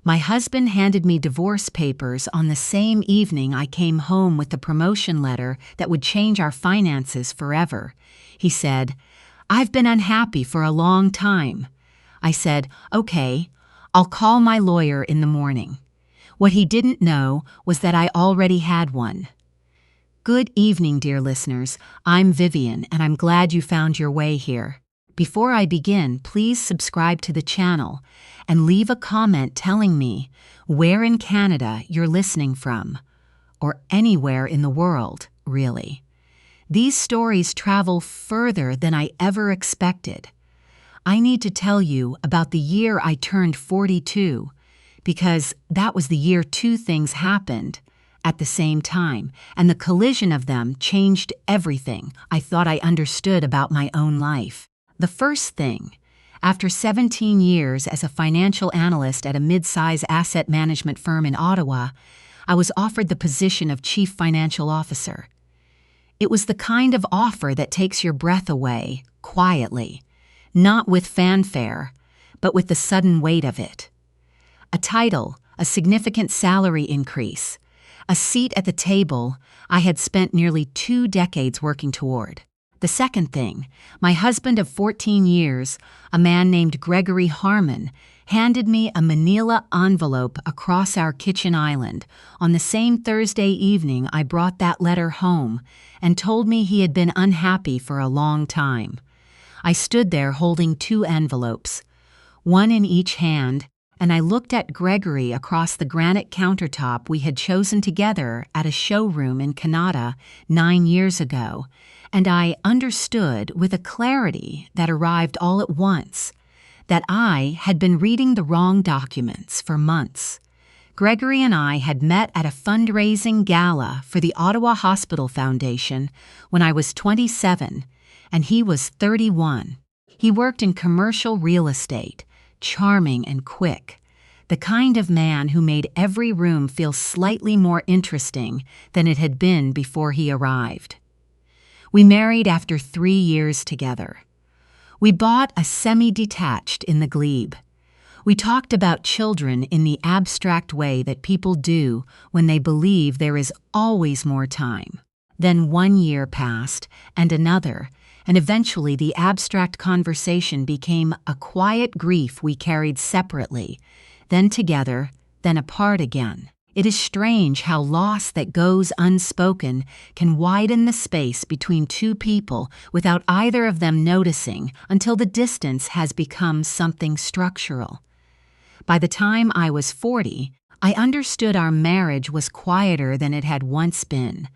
My husband handed me divorce papers on the same evening I came home with the promotion letter that would change our finances forever. He said, "I've been unhappy for a long time." I said, "Okay, I'll call my lawyer in the morning." What he didn't know was that I already had one. Good evening, dear listeners. I'm Vivian, and I'm glad you found your way here. Before I begin, please subscribe to the channel and leave a comment telling me where in Canada you're listening from, or anywhere in the world, really. These stories travel further than I ever expected. I need to tell you about the year I turned 42, because that was the year two things happened at the same time, and the collision of them changed everything I thought I understood about my own life. The first thing, after 17 years as a financial analyst at a mid-size asset management firm in Ottawa, I was offered the position of Chief Financial Officer. It was the kind of offer that takes your breath away, quietly, not with fanfare, but with the sudden weight of it. A title, a significant salary increase, a seat at the table I had spent nearly 2 decades working toward. The second thing, my husband of 14 years, a man named Gregory Harmon, handed me a manila envelope across our kitchen island on the same Thursday evening I brought that letter home and told me he had been unhappy for a long time. I stood there holding 2 envelopes, one in each hand, and I looked at Gregory across the granite countertop we had chosen together at a showroom in Canada 9 years ago, and I understood with a clarity that arrived all at once that I had been reading the wrong documents for months. Gregory and I had met at a fundraising gala for the Ottawa Hospital Foundation when I was 27 and he was 31. He worked in commercial real estate, charming and quick, the kind of man who made every room feel slightly more interesting than it had been before he arrived. We married after 3 years together. We bought a semi-detached in the Glebe. We talked about children in the abstract way that people do when they believe there is always more time. Then 1 year passed, and another, and eventually the abstract conversation became a quiet grief we carried separately, then together, then apart again. It is strange how loss that goes unspoken can widen the space between two people without either of them noticing until the distance has become something structural. By the time I was 40, I understood our marriage was quieter than it had once been.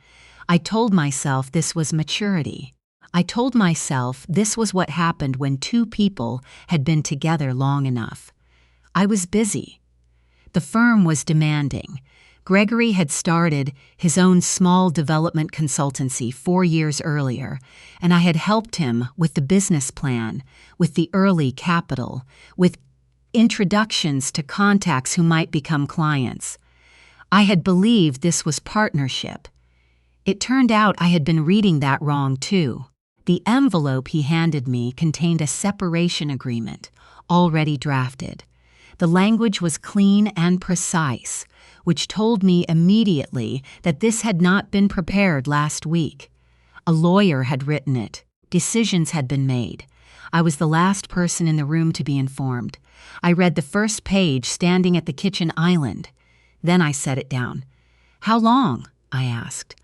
I told myself this was maturity. I told myself this was what happened when two people had been together long enough. I was busy. The firm was demanding. Gregory had started his own small development consultancy 4 years earlier, and I had helped him with the business plan, with the early capital, with introductions to contacts who might become clients. I had believed this was partnership. It turned out I had been reading that wrong too. The envelope he handed me contained a separation agreement, already drafted. The language was clean and precise, which told me immediately that this had not been prepared last week. A lawyer had written it. Decisions had been made. I was the last person in the room to be informed. I read the first page standing at the kitchen island. Then I set it down. "How long?" I asked.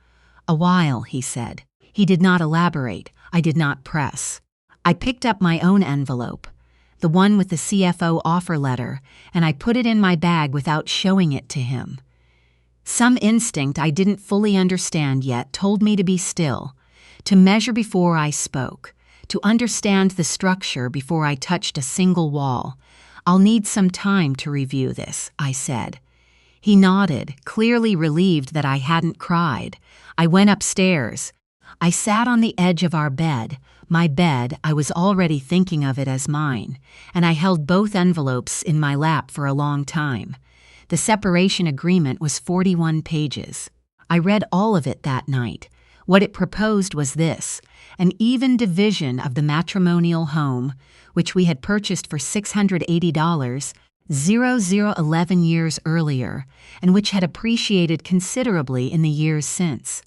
"A while," he said. He did not elaborate. I did not press. I picked up my own envelope, the one with the CFO offer letter, and I put it in my bag without showing it to him. Some instinct I didn't fully understand yet told me to be still, to measure before I spoke, to understand the structure before I touched a single wall. "I'll need some time to review this," I said. He nodded, clearly relieved that I hadn't cried. I went upstairs. I sat on the edge of our bed. My bed, I was already thinking of it as mine, and I held both envelopes in my lap for a long time. The separation agreement was 41 pages. I read all of it that night. What it proposed was this: an even division of the matrimonial home, which we had purchased for $680, 0011 years earlier, and which had appreciated considerably in the years since.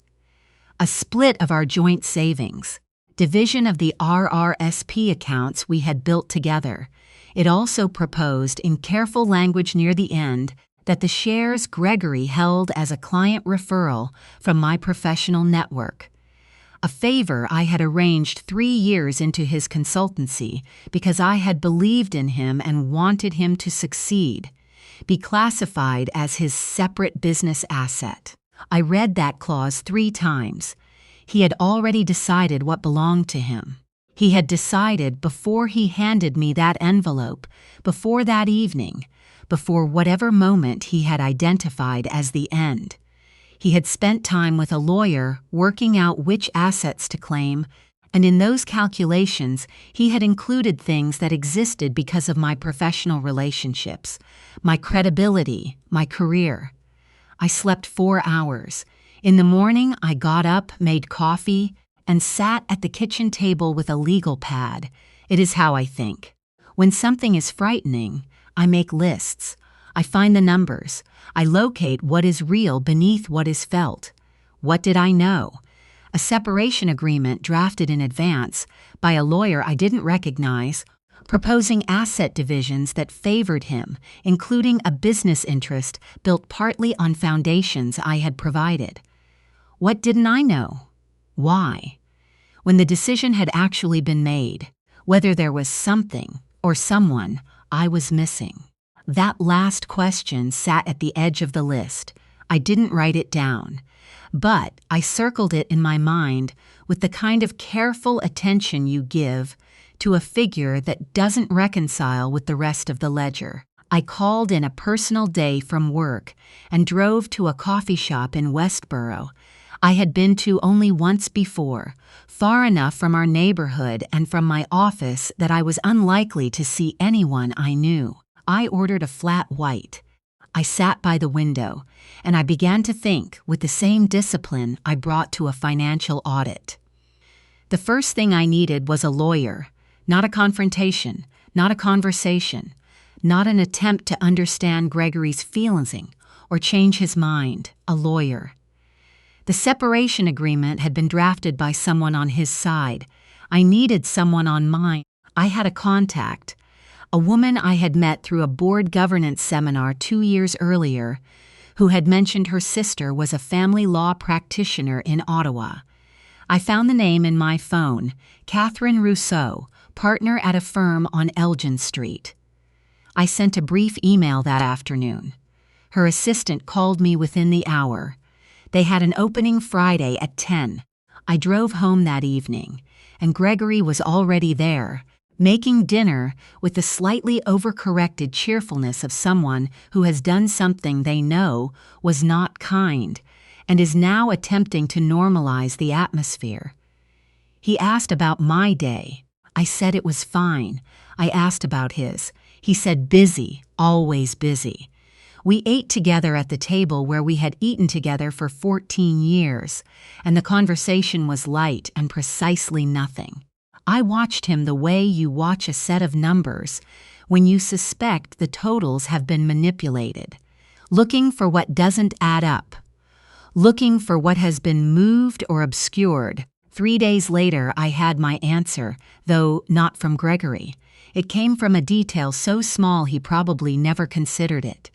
A split of our joint savings, division of the RRSP accounts we had built together. It also proposed in careful language near the end that the shares Gregory held as a client referral from my professional network, a favor I had arranged 3 years into his consultancy because I had believed in him and wanted him to succeed, be classified as his separate business asset. I read that clause 3 times. He had already decided what belonged to him. He had decided before he handed me that envelope, before that evening, before whatever moment he had identified as the end. He had spent time with a lawyer working out which assets to claim, and in those calculations he had included things that existed because of my professional relationships, my credibility, my career. I slept 4 hours. In the morning I got up, made coffee, and sat at the kitchen table with a legal pad. It is how I think. When something is frightening, I make lists. I find the numbers. I locate what is real beneath what is felt. What did I know? A separation agreement drafted in advance by a lawyer I didn't recognize, proposing asset divisions that favored him, including a business interest built partly on foundations I had provided. What didn't I know? Why? When the decision had actually been made, whether there was something or someone I was missing. That last question sat at the edge of the list. I didn't write it down, but I circled it in my mind with the kind of careful attention you give to a figure that doesn't reconcile with the rest of the ledger. I called in a personal day from work and drove to a coffee shop in Westboro I had been to only once before, far enough from our neighborhood and from my office that I was unlikely to see anyone I knew. I ordered a flat white. I sat by the window, and I began to think with the same discipline I brought to a financial audit. The first thing I needed was a lawyer, not a confrontation, not a conversation, not an attempt to understand Gregory's feelings or change his mind, a lawyer. The separation agreement had been drafted by someone on his side. I needed someone on mine. I had a contact, a woman I had met through a board governance seminar 2 years earlier, who had mentioned her sister was a family law practitioner in Ottawa. I found the name in my phone, Catherine Rousseau, partner at a firm on Elgin Street. I sent a brief email that afternoon. Her assistant called me within the hour. They had an opening Friday at 10. I drove home that evening, and Gregory was already there, making dinner with the slightly overcorrected cheerfulness of someone who has done something they know was not kind and is now attempting to normalize the atmosphere. He asked about my day. I said it was fine. I asked about his. He said busy, always busy. We ate together at the table where we had eaten together for 14 years, and the conversation was light and precisely nothing. I watched him the way you watch a set of numbers when you suspect the totals have been manipulated, looking for what doesn't add up, looking for what has been moved or obscured. 3 days later, I had my answer, though not from Gregory. It came from a detail so small he probably never considered it.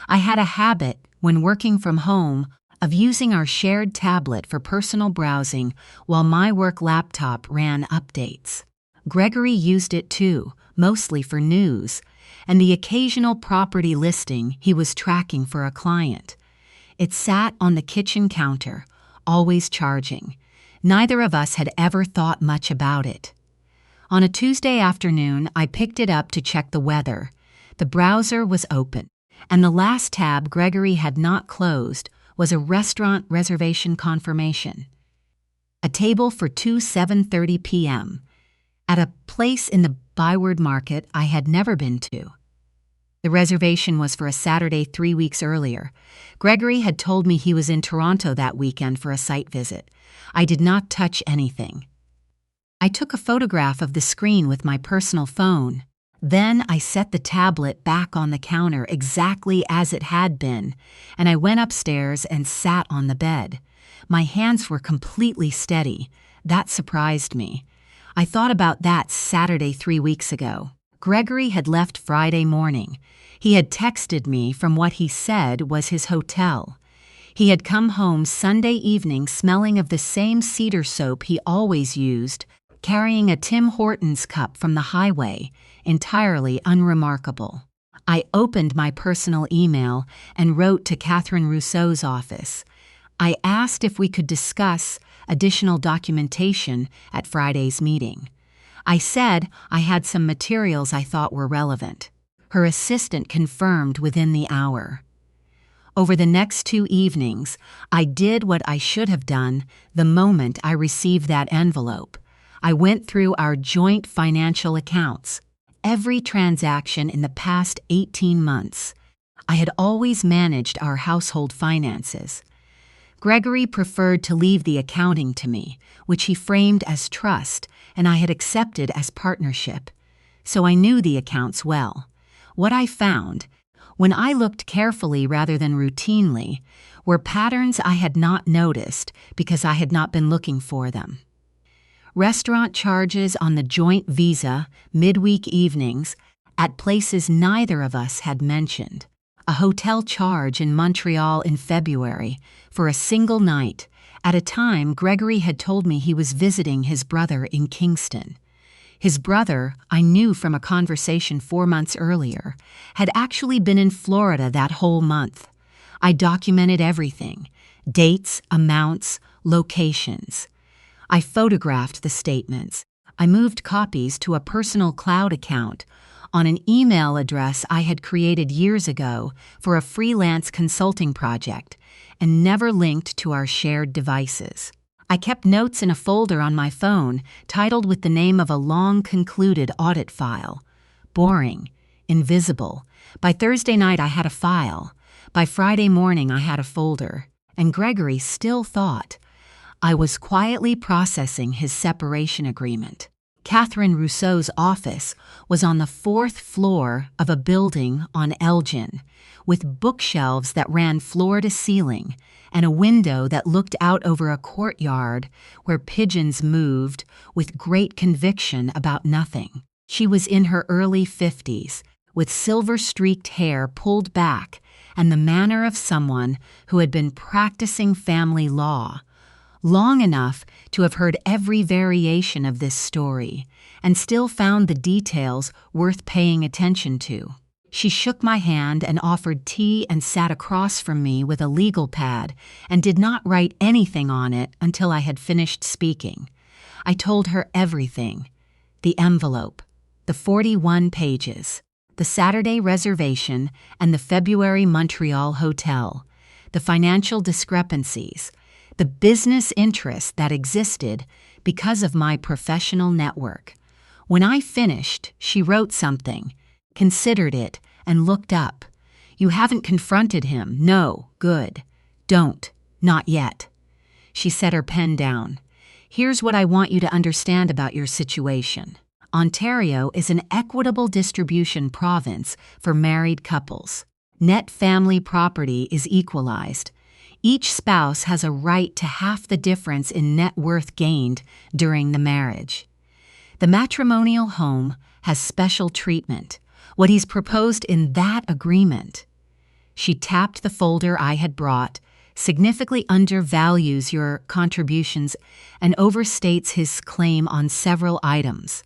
I had a habit, when working from home, of using our shared tablet for personal browsing while my work laptop ran updates. Gregory used it too, mostly for news, and the occasional property listing he was tracking for a client. It sat on the kitchen counter, always charging. Neither of us had ever thought much about it. On a Tuesday afternoon, I picked it up to check the weather. The browser was open, and the last tab Gregory had not closed was a restaurant reservation confirmation. A table for 7:30 p.m. at a place in the Byward Market I had never been to. The reservation was for a Saturday 3 weeks earlier. Gregory had told me he was in Toronto that weekend for a site visit. I did not touch anything. I took a photograph of the screen with my personal phone. Then I set the tablet back on the counter exactly as it had been, and I went upstairs and sat on the bed. My hands were completely steady. That surprised me. I thought about that Saturday 3 weeks ago. Gregory had left Friday morning. He had texted me from what he said was his hotel. He had come home Sunday evening smelling of the same cedar soap he always used, carrying a Tim Hortons cup from the highway, entirely unremarkable. I opened my personal email and wrote to Catherine Rousseau's office. I asked if we could discuss additional documentation at Friday's meeting. I said I had some materials I thought were relevant. Her assistant confirmed within the hour. Over the next 2 evenings, I did what I should have done the moment I received that envelope. I went through our joint financial accounts, every transaction in the past 18 months. I had always managed our household finances. Gregory preferred to leave the accounting to me, which he framed as trust, and I had accepted as partnership. So I knew the accounts well. What I found, when I looked carefully rather than routinely, were patterns I had not noticed because I had not been looking for them. Restaurant charges on the joint visa, midweek evenings, at places neither of us had mentioned. A hotel charge in Montreal in February for a single night, at a time Gregory had told me he was visiting his brother in Kingston. His brother, I knew from a conversation 4 months earlier, had actually been in Florida that whole month. I documented everything: dates, amounts, locations. I photographed the statements. I moved copies to a personal cloud account on an email address I had created years ago for a freelance consulting project and never linked to our shared devices. I kept notes in a folder on my phone titled with the name of a long-concluded audit file. Boring. Invisible. By Thursday night I had a file. By Friday morning I had a folder. And Gregory still thought I was quietly processing his separation agreement. Catherine Rousseau's office was on the 4th floor of a building on Elgin, with bookshelves that ran floor to ceiling and a window that looked out over a courtyard where pigeons moved with great conviction about nothing. She was in her early 50s, with silver-streaked hair pulled back and the manner of someone who had been practicing family law long enough to have heard every variation of this story and still found the details worth paying attention to. She shook my hand and offered tea and sat across from me with a legal pad and did not write anything on it until I had finished speaking. I told her everything: the envelope, the 41 pages, the Saturday reservation and the February Montreal hotel, the financial discrepancies, the business interest that existed because of my professional network. When I finished, she wrote something, considered it, and looked up. "You haven't confronted him. No. Good. Don't. Not yet." She set her pen down. "Here's what I want you to understand about your situation. Ontario is an equitable distribution province for married couples. Net family property is equalized. Each spouse has a right to half the difference in net worth gained during the marriage. The matrimonial home has special treatment, what he's proposed in that agreement." She tapped the folder I had brought, "significantly undervalues your contributions and overstates his claim on several items.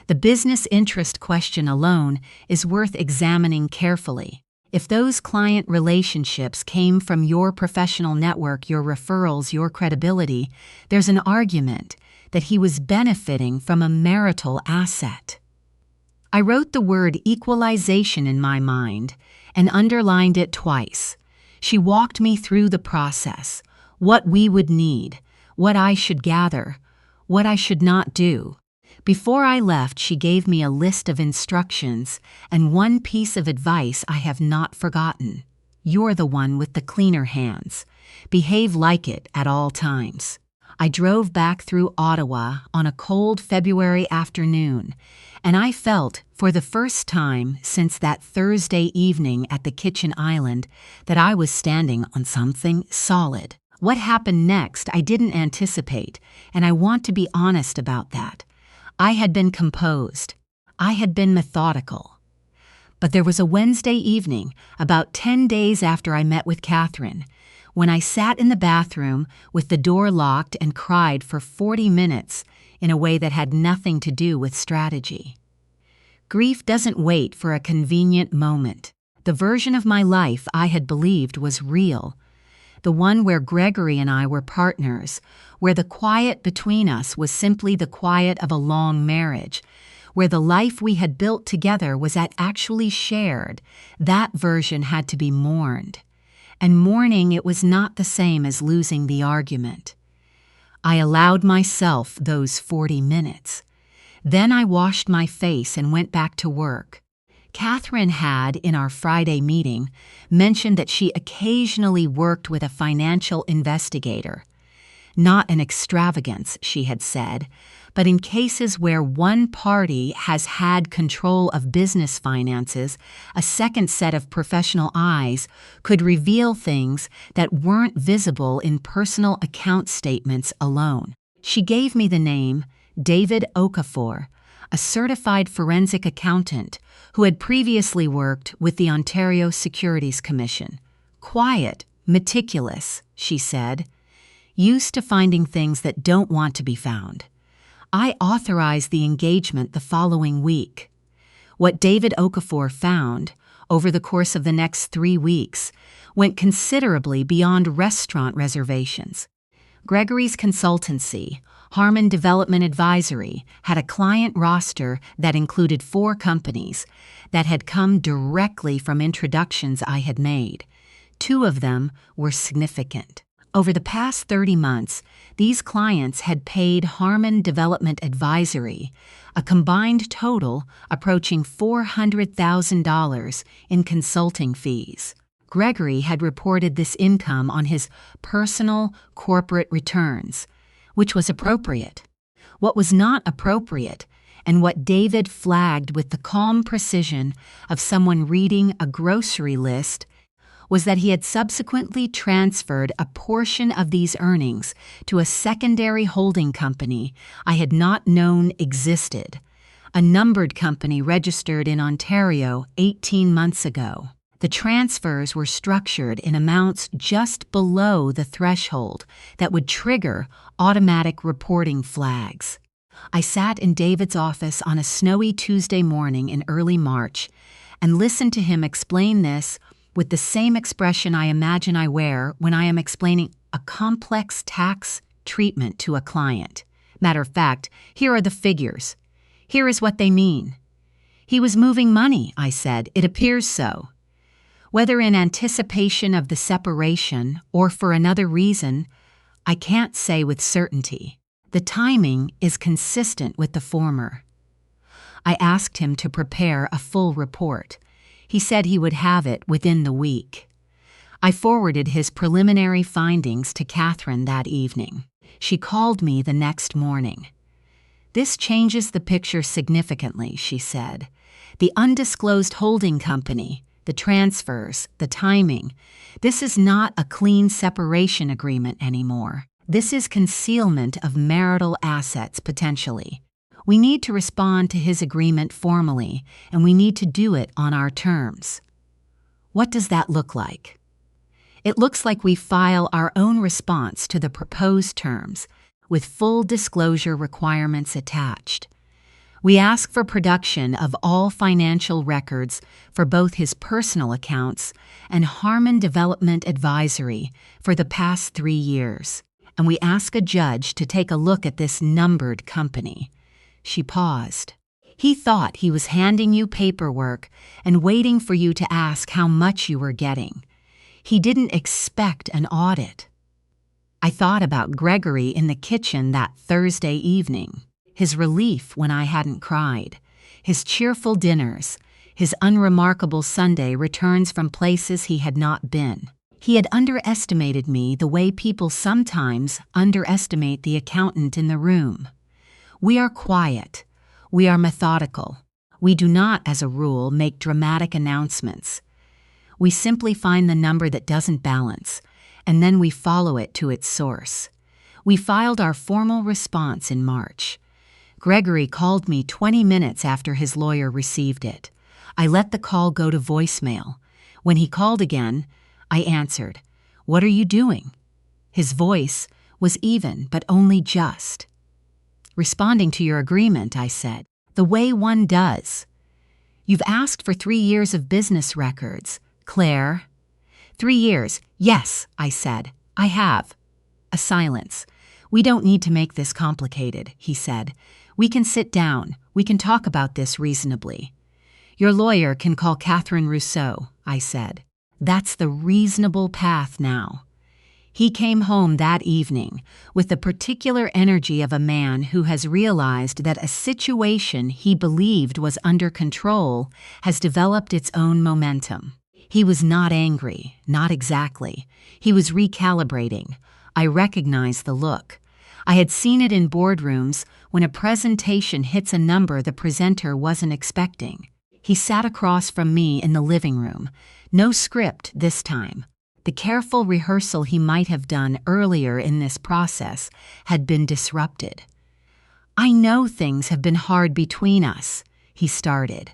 The business interest question alone is worth examining carefully. If those client relationships came from your professional network, your referrals, your credibility, there's an argument that he was benefiting from a marital asset." I wrote the word equalization in my mind and underlined it twice. She walked me through the process, what we would need, what I should gather, what I should not do. Before I left, she gave me a list of instructions and one piece of advice I have not forgotten. "You're the one with the cleaner hands. Behave like it at all times." I drove back through Ottawa on a cold February afternoon, and I felt, for the first time since that Thursday evening at the kitchen island, that I was standing on something solid. What happened next I didn't anticipate, and I want to be honest about that. I had been composed. I had been methodical. But there was a Wednesday evening, about 10 days after I met with Catherine, when I sat in the bathroom with the door locked and cried for 40 minutes in a way that had nothing to do with strategy. Grief doesn't wait for a convenient moment. The version of my life I had believed was real, the one where Gregory and I were partners, where the quiet between us was simply the quiet of a long marriage, where the life we had built together was actually shared, that version had to be mourned. And mourning it was not the same as losing the argument. I allowed myself those 40 minutes. Then I washed my face and went back to work. Catherine had, in our Friday meeting, mentioned that she occasionally worked with a financial investigator. Not an extravagance, she had said, but in cases where one party has had control of business finances, a second set of professional eyes could reveal things that weren't visible in personal account statements alone. She gave me the name David Okafor, a certified forensic accountant who had previously worked with the Ontario Securities Commission. Quiet, meticulous, she said, used to finding things that don't want to be found. I authorized the engagement the following week. What David Okafor found, over the course of the next 3 weeks, went considerably beyond restaurant reservations. Gregory's consultancy, Harmon Development Advisory, had a client roster that included 4 companies that had come directly from introductions I had made. 2 of them were significant. Over the past 30 months, these clients had paid Harmon Development Advisory a combined total approaching $400,000 in consulting fees. Gregory had reported this income on his personal corporate returns, which was appropriate. What was not appropriate, and what David flagged with the calm precision of someone reading a grocery list, was that he had subsequently transferred a portion of these earnings to a secondary holding company I had not known existed, a numbered company registered in Ontario 18 months ago. The transfers were structured in amounts just below the threshold that would trigger automatic reporting flags. I sat in David's office on a snowy Tuesday morning in early March and listened to him explain this with the same expression I imagine I wear when I am explaining a complex tax treatment to a client. Matter of fact, here are the figures. Here is what they mean. He was moving money, I said. It appears so. Whether in anticipation of the separation or for another reason, I can't say with certainty. The timing is consistent with the former. I asked him to prepare a full report. He said he would have it within the week. I forwarded his preliminary findings to Catherine that evening. She called me the next morning. "This changes the picture significantly," she said. "The undisclosed holding company, the transfers, the timing. This is not a clean separation agreement anymore. This is concealment of marital assets, potentially. We need to respond to his agreement formally, and we need to do it on our terms." What does that look like? It looks like we file our own response to the proposed terms, with full disclosure requirements attached. We ask for production of all financial records for both his personal accounts and Harmon Development Advisory for the past 3 years. And we ask a judge to take a look at this numbered company. She paused. "He thought he was handing you paperwork and waiting for you to ask how much you were getting. He didn't expect an audit." I thought about Gregory in the kitchen that Thursday evening, his relief when I hadn't cried, his cheerful dinners, his unremarkable Sunday returns from places he had not been. He had underestimated me the way people sometimes underestimate the accountant in the room. We are quiet. We are methodical. We do not, as a rule, make dramatic announcements. We simply find the number that doesn't balance, and then we follow it to its source. We filed our formal response in March. Gregory called me 20 minutes after his lawyer received it. I let the call go to voicemail. When he called again, I answered, "What are you doing?" His voice was even, but only just. "Responding to your agreement," I said, "the way one does." "You've asked for 3 years of business records, Claire." 3 years, yes, I said. "I have." A silence. "We don't need to make this complicated," he said. "We can sit down. We can talk about this reasonably." "Your lawyer can call Catherine Rousseau," I said. "That's the reasonable path now." He came home that evening with the particular energy of a man who has realized that a situation he believed was under control has developed its own momentum. He was not angry, not exactly. He was recalibrating. I recognized the look. I had seen it in boardrooms when a presentation hits a number the presenter wasn't expecting. He sat across from me in the living room. No script this time. The careful rehearsal he might have done earlier in this process had been disrupted. "I know things have been hard between us," he started.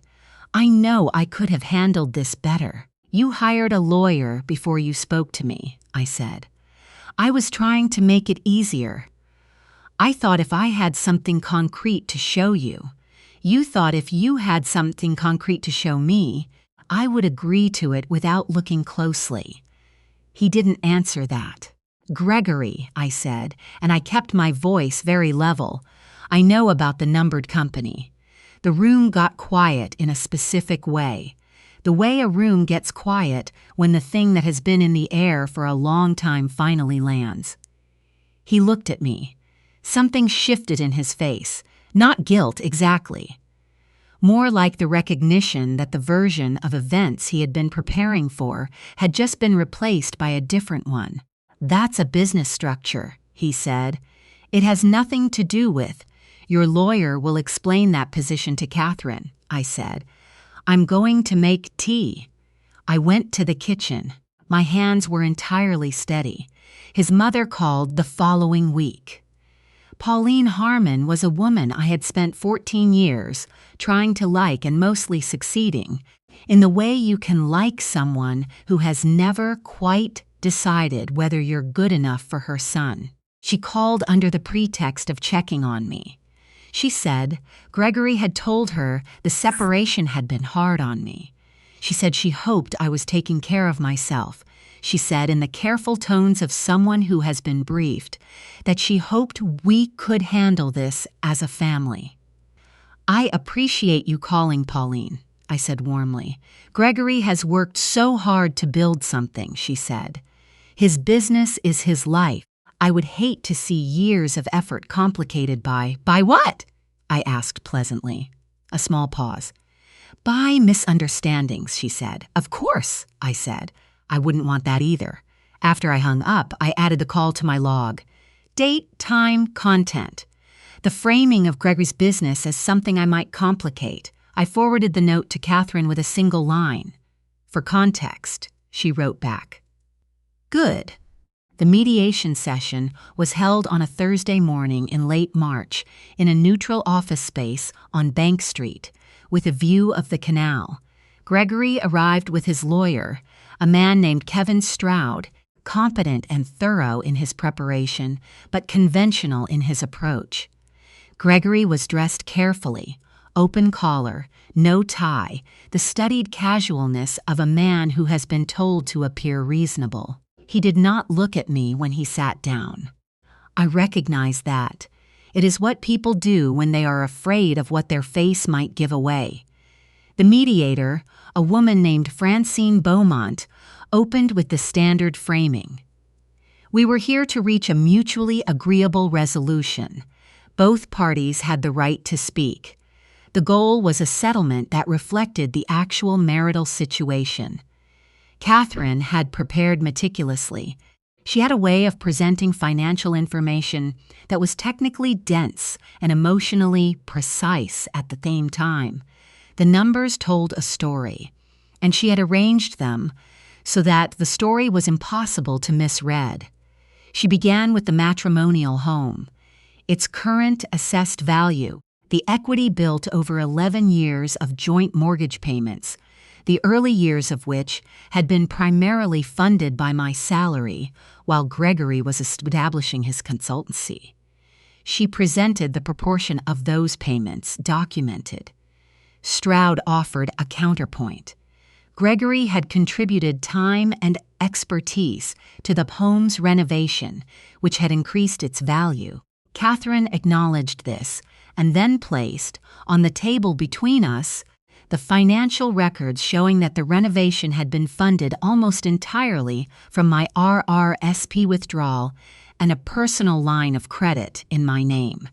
"I know I could have handled this better. You hired a lawyer before you spoke to me," I said. "I was trying to make it easier. I thought if I had something concrete to show you, you thought if you had something concrete to show me, I would agree to it without looking closely." He didn't answer that. "Gregory," I said, and I kept my voice very level. "I know about the numbered company." The room got quiet in a specific way. The way a room gets quiet when the thing that has been in the air for a long time finally lands. He looked at me. Something shifted in his face. Not guilt exactly. More like the recognition that the version of events he had been preparing for had just been replaced by a different one. "That's a business structure," he said. "It has nothing to do with—" "Your lawyer will explain that position to Catherine," I said. "I'm going to make tea." I went to the kitchen. My hands were entirely steady. His mother called the following week. Pauline Harmon was a woman I had spent 14 years trying to like and mostly succeeding, in the way you can like someone who has never quite decided whether you're good enough for her son. She called under the pretext of checking on me. She said Gregory had told her the separation had been hard on me. She said she hoped I was taking care of myself. She said in the careful tones of someone who has been briefed that she hoped we could handle this as a family. "I appreciate you calling, Pauline," I said warmly. "Gregory has worked so hard to build something," she said. "His business is his life. I would hate to see years of effort complicated by—" "By what?" I asked pleasantly. A small pause. "By misunderstandings," she said. "Of course," I said. I wouldn't want that either. After I hung up, I added the call to my log. Date, time, content. The framing of Gregory's business as something I might complicate. I forwarded the note to Catherine with a single line. "For context," she wrote back. Good. The mediation session was held on a Thursday morning in late March in a neutral office space on Bank Street, with a view of the canal. Gregory arrived with his lawyer, a man named Kevin Stroud, competent and thorough in his preparation, but conventional in his approach. Gregory was dressed carefully, open collar, no tie, the studied casualness of a man who has been told to appear reasonable. He did not look at me when he sat down. I recognized that. It is what people do when they are afraid of what their face might give away. The mediator, a woman named Francine Beaumont, opened with the standard framing. "We were here to reach a mutually agreeable resolution. Both parties had the right to speak. The goal was a settlement that reflected the actual marital situation." Catherine had prepared meticulously. She had a way of presenting financial information that was technically dense and emotionally precise at the same time. The numbers told a story, and she had arranged them so that the story was impossible to misread. She began with the matrimonial home. Its current assessed value, the equity built over 11 years of joint mortgage payments, the early years of which had been primarily funded by my salary while Gregory was establishing his consultancy. She presented the proportion of those payments, documented. Stroud offered a counterpoint. Gregory had contributed time and expertise to the home's renovation, which had increased its value. Catherine acknowledged this and then placed, on the table between us, the financial records showing that the renovation had been funded almost entirely from my RRSP withdrawal and a personal line of credit in my name.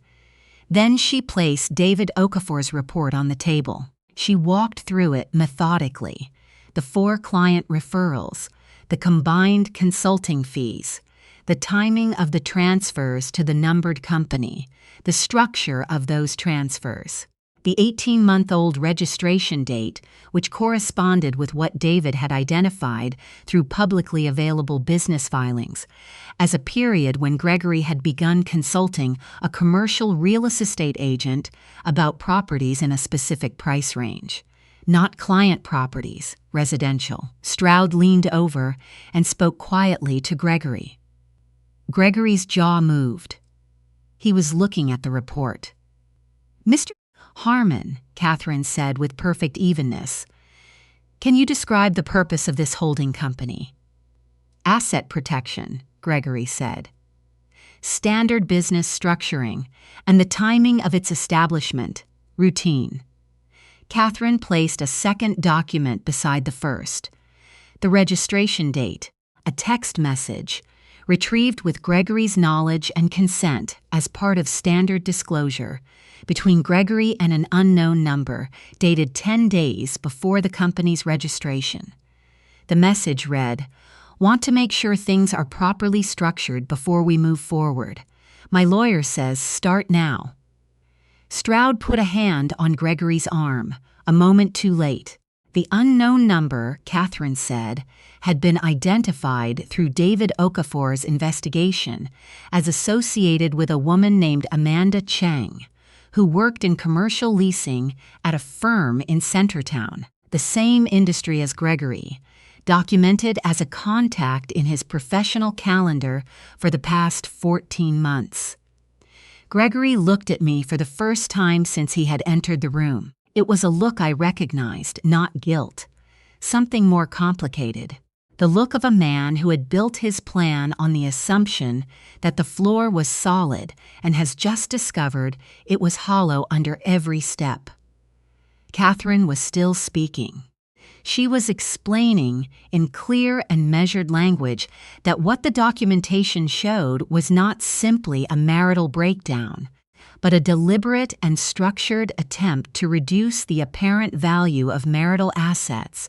Then she placed David Okafor's report on the table. She walked through it methodically. The 4 client referrals, the combined consulting fees, the timing of the transfers to the numbered company, the structure of those transfers, the 18-month-old registration date, which corresponded with what David had identified through publicly available business filings, as a period when Gregory had begun consulting a commercial real estate agent about properties in a specific price range. Not client properties, residential. Stroud leaned over and spoke quietly to Gregory. Gregory's jaw moved. He was looking at the report. "Mr. Harmon," Catherine said with perfect evenness, "can you describe the purpose of this holding company?" "Asset protection," Gregory said. "Standard business structuring, and the timing of its establishment, routine." Catherine placed a second document beside the first. The registration date, a text message, retrieved with Gregory's knowledge and consent as part of standard disclosure, between Gregory and an unknown number, dated 10 days before the company's registration. The message read, "Want to make sure things are properly structured before we move forward. My lawyer says start now." Stroud put a hand on Gregory's arm, a moment too late. The unknown number, Catherine said, had been identified through David Okafor's investigation as associated with a woman named Amanda Chang, who worked in commercial leasing at a firm in Centertown, the same industry as Gregory, documented as a contact in his professional calendar for the past 14 months. Gregory looked at me for the first time since he had entered the room. It was a look I recognized, not guilt. Something more complicated. The look of a man who had built his plan on the assumption that the floor was solid and has just discovered it was hollow under every step. Catherine was still speaking. She was explaining in clear and measured language that what the documentation showed was not simply a marital breakdown, but a deliberate and structured attempt to reduce the apparent value of marital assets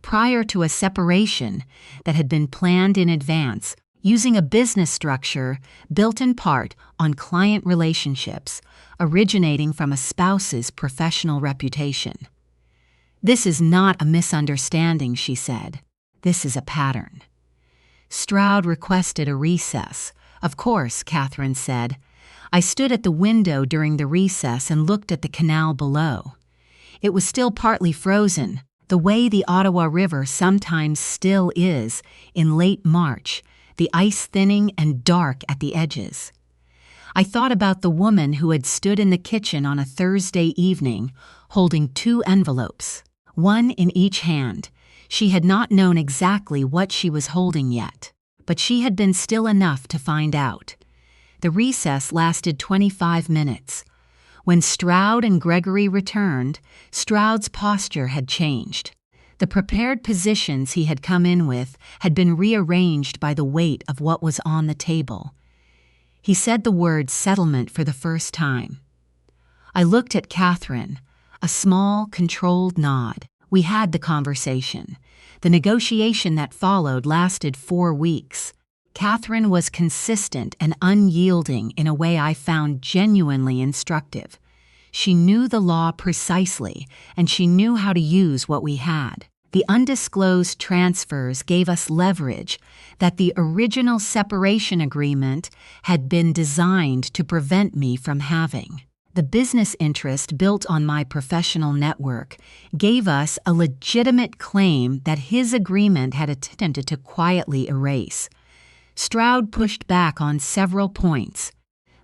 prior to a separation that had been planned in advance, using a business structure built in part on client relationships originating from a spouse's professional reputation. "This is not a misunderstanding," she said. "This is a pattern." Stroud requested a recess. "Of course," Catherine said. I stood at the window during the recess and looked at the canal below. It was still partly frozen, the way the Ottawa River sometimes still is in late March, the ice thinning and dark at the edges. I thought about the woman who had stood in the kitchen on a Thursday evening, holding 2 envelopes, one in each hand. She had not known exactly what she was holding yet, but she had been still enough to find out. The recess lasted 25 minutes. When Stroud and Gregory returned, Stroud's posture had changed. The prepared positions he had come in with had been rearranged by the weight of what was on the table. He said the word settlement for the first time. I looked at Catherine, a small, controlled nod. We had the conversation. The negotiation that followed lasted 4 weeks. Catherine was consistent and unyielding in a way I found genuinely instructive. She knew the law precisely, and she knew how to use what we had. The undisclosed transfers gave us leverage that the original separation agreement had been designed to prevent me from having. The business interest built on my professional network gave us a legitimate claim that his agreement had attempted to quietly erase. Stroud pushed back on several points.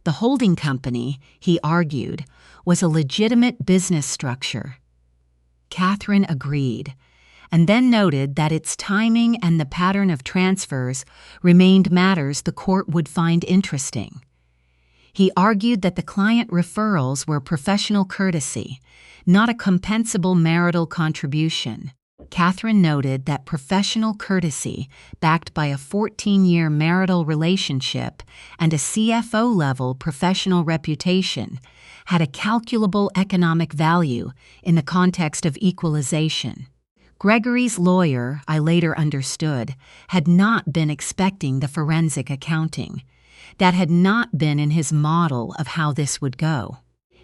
The holding company, he argued, was a legitimate business structure. Catherine agreed, and then noted that its timing and the pattern of transfers remained matters the court would find interesting. He argued that the client referrals were professional courtesy, not a compensable marital contribution. Catherine noted that professional courtesy, backed by a 14-year marital relationship and a CFO-level professional reputation, had a calculable economic value in the context of equalization. Gregory's lawyer, I later understood, had not been expecting the forensic accounting. That had not been in his model of how this would go.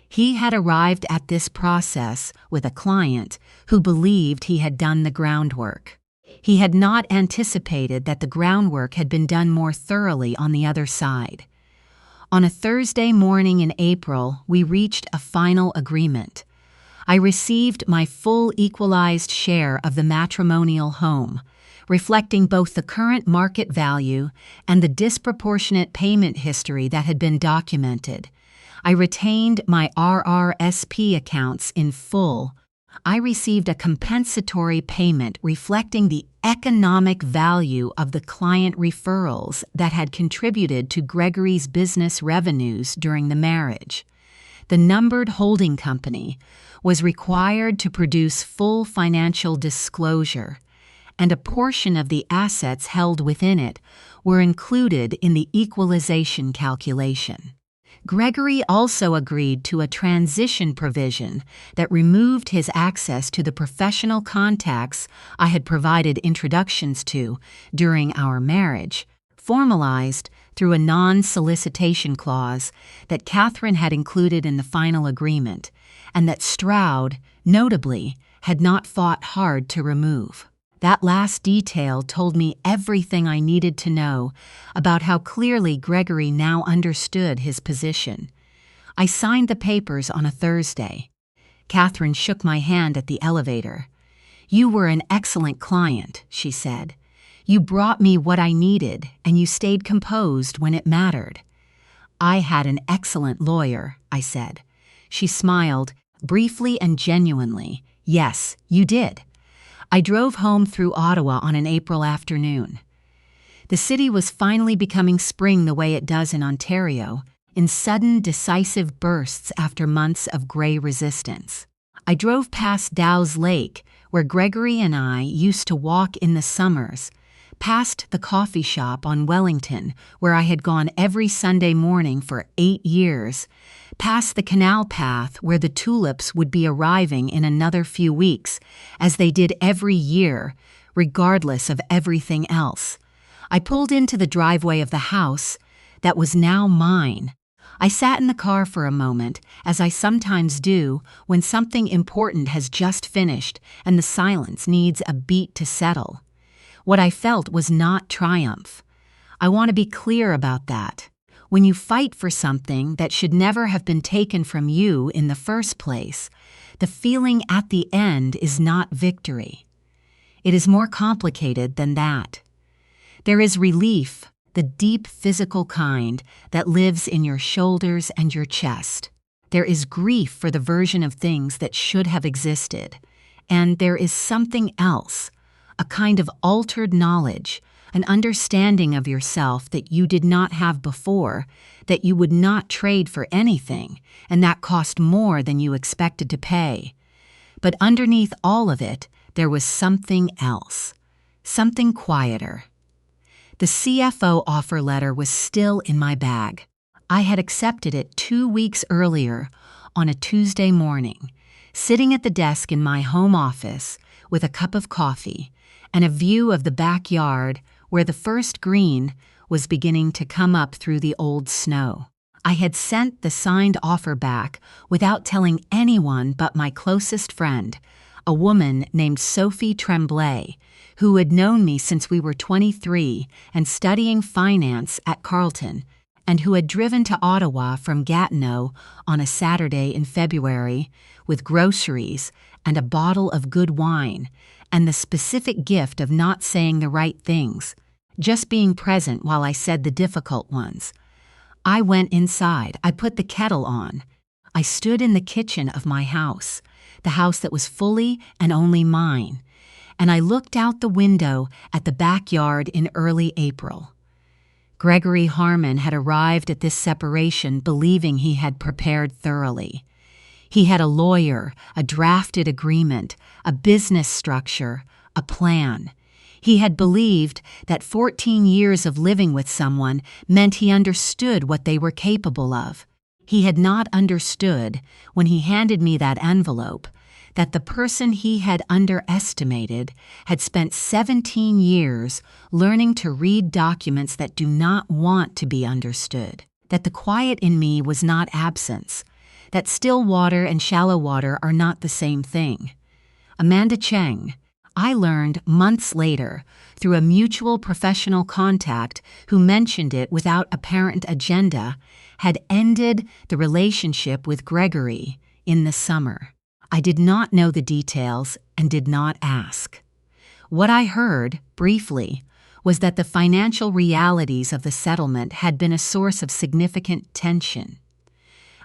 He had arrived at this process with a client who believed he had done the groundwork. He had not anticipated that the groundwork had been done more thoroughly on the other side. On a Thursday morning in April, we reached a final agreement. I received my full equalized share of the matrimonial home, reflecting both the current market value and the disproportionate payment history that had been documented. I retained my RRSP accounts in full. I received a compensatory payment reflecting the economic value of the client referrals that had contributed to Gregory's business revenues during the marriage. The numbered holding company was required to produce full financial disclosure, and a portion of the assets held within it were included in the equalization calculation. Gregory also agreed to a transition provision that removed his access to the professional contacts I had provided introductions to during our marriage, formalized through a non-solicitation clause that Catherine had included in the final agreement, and that Stroud, notably, had not fought hard to remove. That last detail told me everything I needed to know about how clearly Gregory now understood his position. I signed the papers on a Thursday. Catherine shook my hand at the elevator. "You were an excellent client," she said. "You brought me what I needed, and you stayed composed when it mattered." "I had an excellent lawyer," I said. She smiled, briefly and genuinely. "Yes, you did." I drove home through Ottawa on an April afternoon. The city was finally becoming spring the way it does in Ontario, in sudden, decisive bursts after months of gray resistance. I drove past Dow's Lake, where Gregory and I used to walk in the summers, past the coffee shop on Wellington, where I had gone every Sunday morning for 8 years, past the canal path where the tulips would be arriving in another few weeks, as they did every year, regardless of everything else. I pulled into the driveway of the house that was now mine. I sat in the car for a moment, as I sometimes do when something important has just finished and the silence needs a beat to settle. What I felt was not triumph. I want to be clear about that. When you fight for something that should never have been taken from you in the first place, the feeling at the end is not victory. It is more complicated than that. There is relief, the deep physical kind that lives in your shoulders and your chest. There is grief for the version of things that should have existed. And there is something else, a kind of altered knowledge, an understanding of yourself that you did not have before, that you would not trade for anything, and that cost more than you expected to pay. But underneath all of it, there was something else, something quieter. The CFO offer letter was still in my bag. I had accepted it 2 weeks earlier on a Tuesday morning, sitting at the desk in my home office with a cup of coffee and a view of the backyard where the first green was beginning to come up through the old snow. I had sent the signed offer back without telling anyone but my closest friend, a woman named Sophie Tremblay, who had known me since we were 23 and studying finance at Carleton, and who had driven to Ottawa from Gatineau on a Saturday in February with groceries and a bottle of good wine and the specific gift of not saying the right things, just being present while I said the difficult ones. I went inside. I put the kettle on. I stood in the kitchen of my house, the house that was fully and only mine, and I looked out the window at the backyard in early April. Gregory Harmon had arrived at this separation believing he had prepared thoroughly. He had a lawyer, a drafted agreement, a business structure, a plan. He had believed that 14 years of living with someone meant he understood what they were capable of. He had not understood, when he handed me that envelope, that the person he had underestimated had spent 17 years learning to read documents that do not want to be understood, that the quiet in me was not absence, that still water and shallow water are not the same thing. Amanda Cheng, I learned months later through a mutual professional contact who mentioned it without apparent agenda, had ended the relationship with Gregory in the summer. I did not know the details and did not ask. What I heard, briefly, was that the financial realities of the settlement had been a source of significant tension.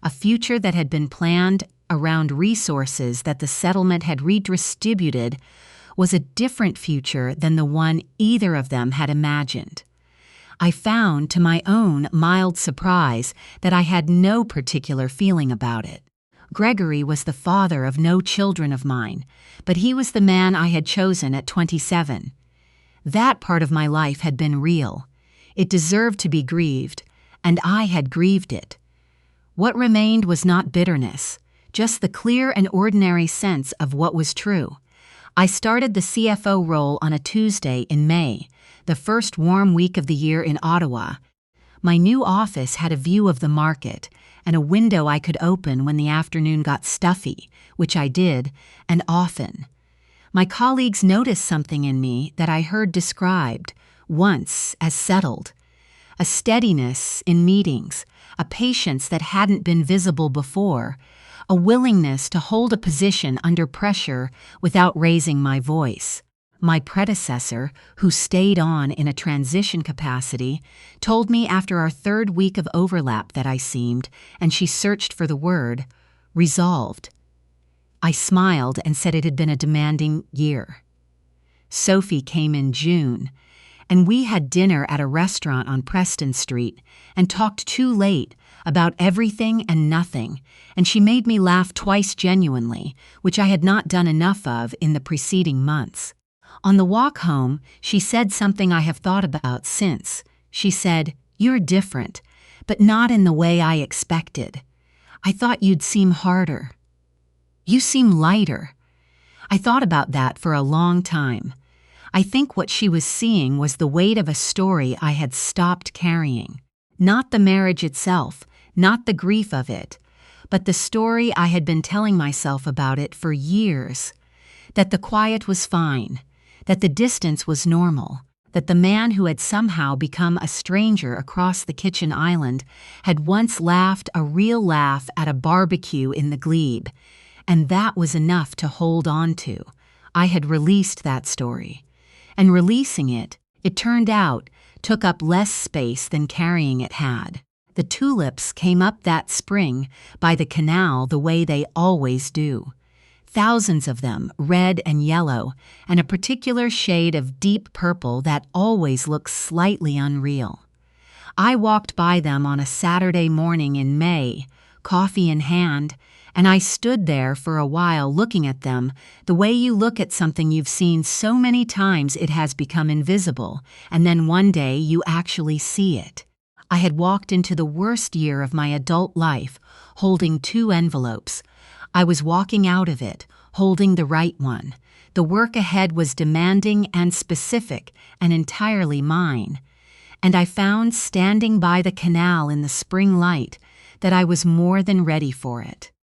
A future that had been planned around resources that the settlement had redistributed was a different future than the one either of them had imagined. I found, to my own mild surprise, that I had no particular feeling about it. Gregory was the father of no children of mine, but he was the man I had chosen at 27. That part of my life had been real. It deserved to be grieved, and I had grieved it. What remained was not bitterness, just the clear and ordinary sense of what was true. I started the CFO role on a Tuesday in May, the first warm week of the year in Ottawa. My new office had a view of the market and a window I could open when the afternoon got stuffy, which I did, and often. My colleagues noticed something in me that I heard described, once, as settled. A steadiness in meetings, a patience that hadn't been visible before, a willingness to hold a position under pressure without raising my voice. My predecessor, who stayed on in a transition capacity, told me after our third week of overlap that I seemed, and she searched for the word, resolved. I smiled and said it had been a demanding year. Sophie came in June, and we had dinner at a restaurant on Preston Street and talked too late about everything and nothing, and she made me laugh twice genuinely, which I had not done enough of in the preceding months. On the walk home, she said something I have thought about since. She said, "You're different, but not in the way I expected. I thought you'd seem harder. You seem lighter." I thought about that for a long time. I think what she was seeing was the weight of a story I had stopped carrying. Not the marriage itself, not the grief of it, but the story I had been telling myself about it for years. That the quiet was fine, that the distance was normal, that the man who had somehow become a stranger across the kitchen island had once laughed a real laugh at a barbecue in the glebe, and that was enough to hold on to. I had released that story. And releasing it, it turned out, took up less space than carrying it had. The tulips came up that spring by the canal the way they always do. Thousands of them, red and yellow, and a particular shade of deep purple that always looks slightly unreal. I walked by them on a Saturday morning in May, coffee in hand, and I stood there for a while looking at them the way you look at something you've seen so many times it has become invisible, and then one day you actually see it. I had walked into the worst year of my adult life, holding 2 envelopes. I was walking out of it, holding the right one. The work ahead was demanding and specific and entirely mine. And I found, standing by the canal in the spring light, that I was more than ready for it.